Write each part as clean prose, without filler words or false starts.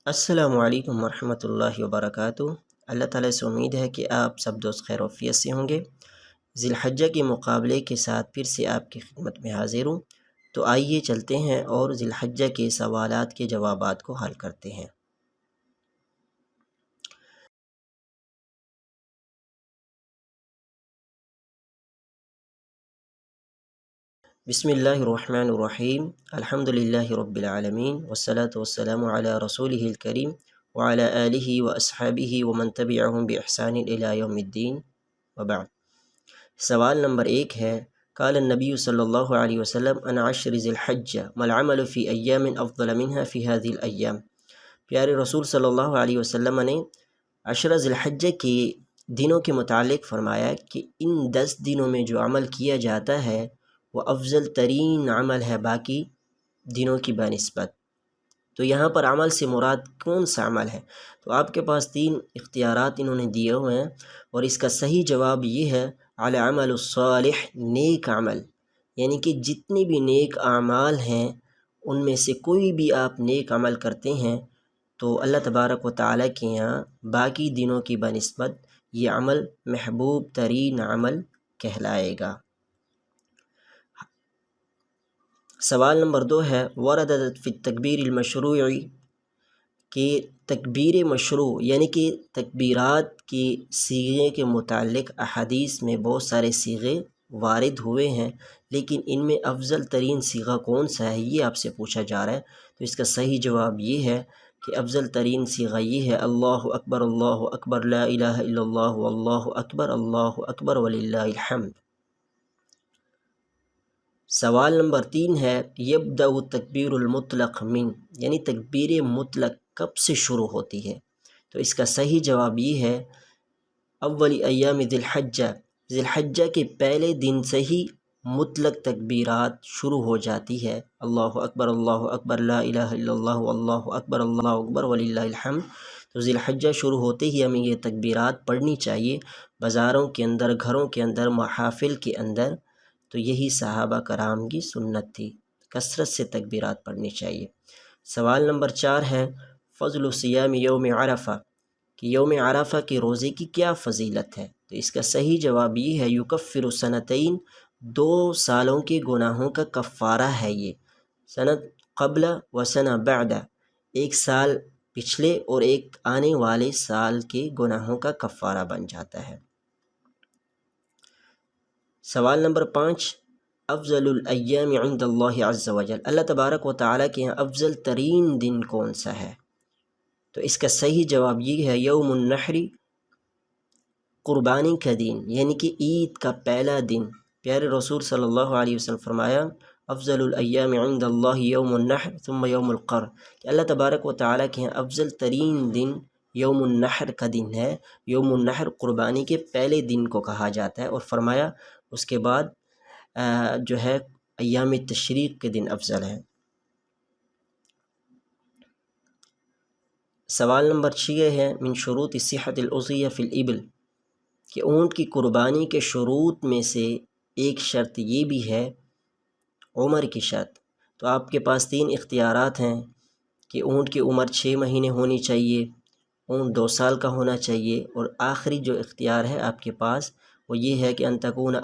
السلام علیکم ورحمۃ اللہ وبرکاتہ۔ اللہ تعالیٰ سے امید ہے کہ آپ سب دوست خیر و عافیت سے ہوں گے۔ ذی الحجہ کے مقابلے کے ساتھ پھر سے آپ کی خدمت میں حاضر ہوں، تو آئیے چلتے ہیں اور ذی الحجہ کے سوالات کے جوابات کو حل کرتے ہیں۔ بسم اللہ الرحمن الرحیم، الحمد للہ رب العالمین، والصلاة والسلام علی رسولہ الکریم وعلی آلہ واصحابہ ومن تبعہم بإحسان الی یوم الدین، وبعد۔ سوال نمبر 1 ہے، قال النبی صلی اللہ علیہ وسلم عن عشر ذی الحجہ ما العمل فی ایام افضل منها فی هذه الایام۔ پیارے رسول صلی اللہ علیہ وسلم نے عشر ذی الحجہ کے دنوں کے متعلق فرمایا کہ ان 10 دنوں میں جو عمل کیا جاتا ہے وہ افضل ترین عمل ہے باقی دنوں کی بنسبت۔ تو یہاں پر عمل سے مراد کون سا عمل ہے؟ تو آپ کے پاس 3 اختیارات انہوں نے دیے ہوئے ہیں، اور اس کا صحیح جواب یہ ہے العمل الصالح، نیک عمل، یعنی کہ جتنے بھی نیک اعمال ہیں ان میں سے کوئی بھی آپ نیک عمل کرتے ہیں تو اللہ تبارک و تعالیٰ کے یہاں باقی دنوں کی بنسبت یہ عمل محبوب ترین عمل کہلائے گا۔ سوال نمبر 2 ہے، وردت فی التکبیر المشروع، کہ تکبیر مشروع یعنی کہ تکبیرات کی صیغے کے متعلق احادیث میں بہت سارے صیغے وارد ہوئے ہیں، لیکن ان میں افضل ترین صیغہ کون سا ہے یہ آپ سے پوچھا جا رہا ہے۔ تو اس کا صحیح جواب یہ ہے کہ افضل ترین صیغہ یہ ہے اللہ اکبر لا الہ الا اللہ اللہ اکبر وللہ الحمد۔ سوال نمبر 3 ہے، یبدأ تکبیر المطلق من، یعنی تکبیر مطلق کب سے شروع ہوتی ہے؟ تو اس کا صحیح جواب یہ ہے اول ایام ذی الحجہ، ذی الحجہ کے پہلے دن سے ہی مطلق تکبیرات شروع ہو جاتی ہے، اللہ اکبر لا الہ الا اللہ اکبر وللہ الحمد۔ تو ذی الحجہ شروع ہوتے ہی ہمیں یہ تکبیرات پڑھنی چاہیے، بازاروں کے اندر، گھروں کے اندر، محافل کے اندر۔ تو یہی صحابہ کرام کی سنت تھی، کثرت سے تکبیرات پڑھنی چاہیے۔ سوال نمبر 4 ہے، فضل صیام یوم عرفہ، کہ یوم عرفہ کے روزے کی کیا فضیلت ہے؟ تو اس کا صحیح جواب یہ ہے یکفر سنتین، 2 سالوں کے گناہوں کا کفارہ ہے یہ، سنت قبل و سنہ بعد، 1 سال پچھلے اور ایک آنے والے سال کے گناہوں کا کفارہ بن جاتا ہے۔ سوال نمبر 5، افضل الایام عند اللہ عز وجل، اللہ تبارک و تعالیٰ کے یہاں افضل ترین دن کون سا ہے؟ تو اس کا صحیح جواب یہ ہے یوم النحر، قربانی کا دن، یعنی کہ عید کا پہلا دن۔ پیارے رسول صلی اللہ علیہ وسلم فرمایا افضل الایام عند اللہ یوم النحر ثم یوم القر، کہ اللہ تبارک و تعالیٰ کے یہاں افضل ترین دن یوم النحر کا دن ہے۔ یوم النحر قربانی کے پہلے دن کو کہا جاتا ہے، اور فرمایا اس کے بعد جو ہے ایام تشریق کے دن افضل ہے۔ سوال نمبر 6 ہے، من شروط صحت الاضحیہ فی الابل، کہ اونٹ کی قربانی کے شروط میں سے ایک شرط یہ بھی ہے عمر کی شرط۔ تو آپ کے پاس 3 اختیارات ہیں کہ اونٹ کی عمر 6 مہینے ہونی چاہیے، اونٹ 2 سال کا ہونا چاہیے، اور آخری جو اختیار ہے آپ کے پاس وہ یہ ہے کہ ان تکون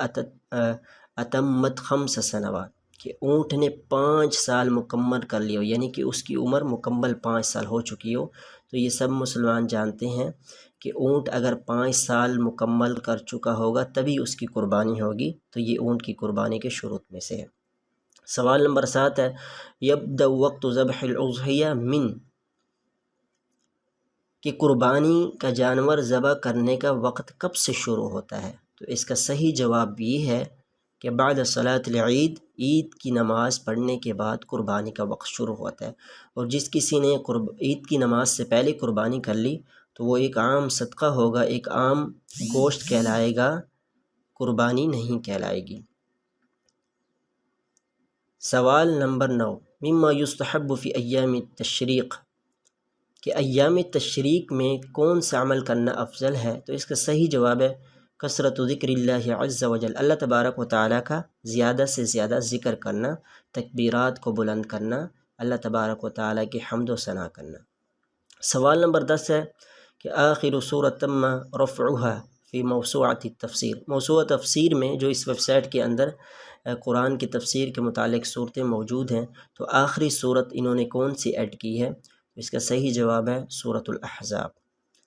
اتمت 5 سنوات، کہ اونٹ نے 5 سال مکمل کر لی ہو، یعنی کہ اس کی عمر مکمل 5 سال ہو چکی ہو۔ تو یہ سب مسلمان جانتے ہیں کہ اونٹ اگر 5 سال مکمل کر چکا ہوگا تبھی اس کی قربانی ہوگی، تو یہ اونٹ کی قربانی کے شروط میں سے ہے۔ سوال نمبر 7 ہے، یبدأ وقت ذبح الاضحیہ من، کہ قربانی کا جانور ذبح کرنے کا وقت کب سے شروع ہوتا ہے؟ تو اس کا صحیح جواب یہ ہے کہ بعد صلاۃ العید، عید کی نماز پڑھنے کے بعد قربانی کا وقت شروع ہوتا ہے، اور جس کسی نے عید کی نماز سے پہلے قربانی کر لی تو وہ ایک عام صدقہ ہوگا، ایک عام گوشت کہلائے گا، قربانی نہیں کہلائے گی۔ سوال نمبر 9، مما یستحب فی ایام التشریق، کہ ایام تشریق میں کون سا عمل کرنا افضل ہے؟ تو اس کا صحیح جواب ہے کثرت ذکر اللہ عز وجل، اللہ تبارک و تعالیٰ کا زیادہ سے زیادہ ذکر کرنا، تکبیرات کو بلند کرنا، اللہ تبارک و تعالیٰ کی حمد و ثنا کرنا۔ سوال نمبر 10 ہے کہ آخر سورۃ تم رفعها فی موسوعۃ التفسیر، موسوعہ تفسیر میں جو اس ویب سائٹ کے اندر قرآن کی تفسیر کے متعلق صورتیں موجود ہیں، تو آخری صورت انہوں نے کون سی ایڈ کی ہے؟ اس کا صحیح جواب ہے سورۃ الاحزاب۔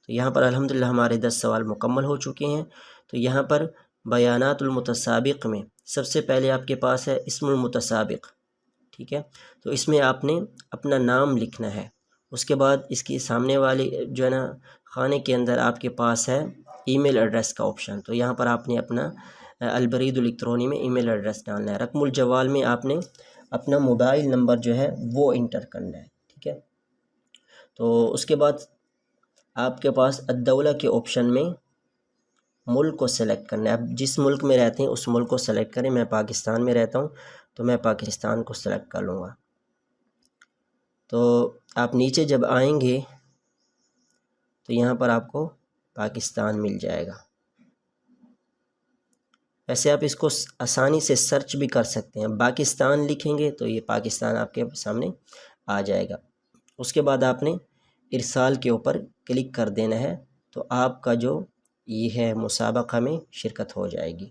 تو یہاں پر الحمدللہ ہمارے 10 سوال مکمل ہو چکے ہیں۔ تو یہاں پر بیانات المتسابق میں سب سے پہلے آپ کے پاس ہے اسم المتسابق، ٹھیک ہے؟ تو اس میں آپ نے اپنا نام لکھنا ہے، اس کے بعد اس کی سامنے والی جو ہے نا خانے کے اندر آپ کے پاس ہے ای میل ایڈریس کا آپشن، تو یہاں پر آپ نے اپنا البرید الیکٹرونی میں ای میل ایڈریس ڈالنا ہے۔ رقم الجوال میں آپ نے اپنا موبائل نمبر جو ہے وہ انٹر کرنا ہے، ٹھیک ہے؟ تو اس کے بعد آپ کے پاس الدولہ کے آپشن میں ملک کو سلیکٹ کرنا ہے۔ اب جس ملک میں رہتے ہیں اس ملک کو سلیکٹ کریں، میں پاکستان میں رہتا ہوں تو میں پاکستان کو سلیکٹ کر لوں گا۔ تو آپ نیچے جب آئیں گے تو یہاں پر آپ کو پاکستان مل جائے گا۔ ویسے آپ اس کو آسانی سے سرچ بھی کر سکتے ہیں، پاکستان لکھیں گے تو یہ پاکستان آپ کے سامنے آ جائے گا۔ اس کے بعد آپ نے ارسال کے اوپر کلک کر دینا ہے، تو آپ کا جو یہ ہے مسابقہ میں شرکت ہو جائے گی۔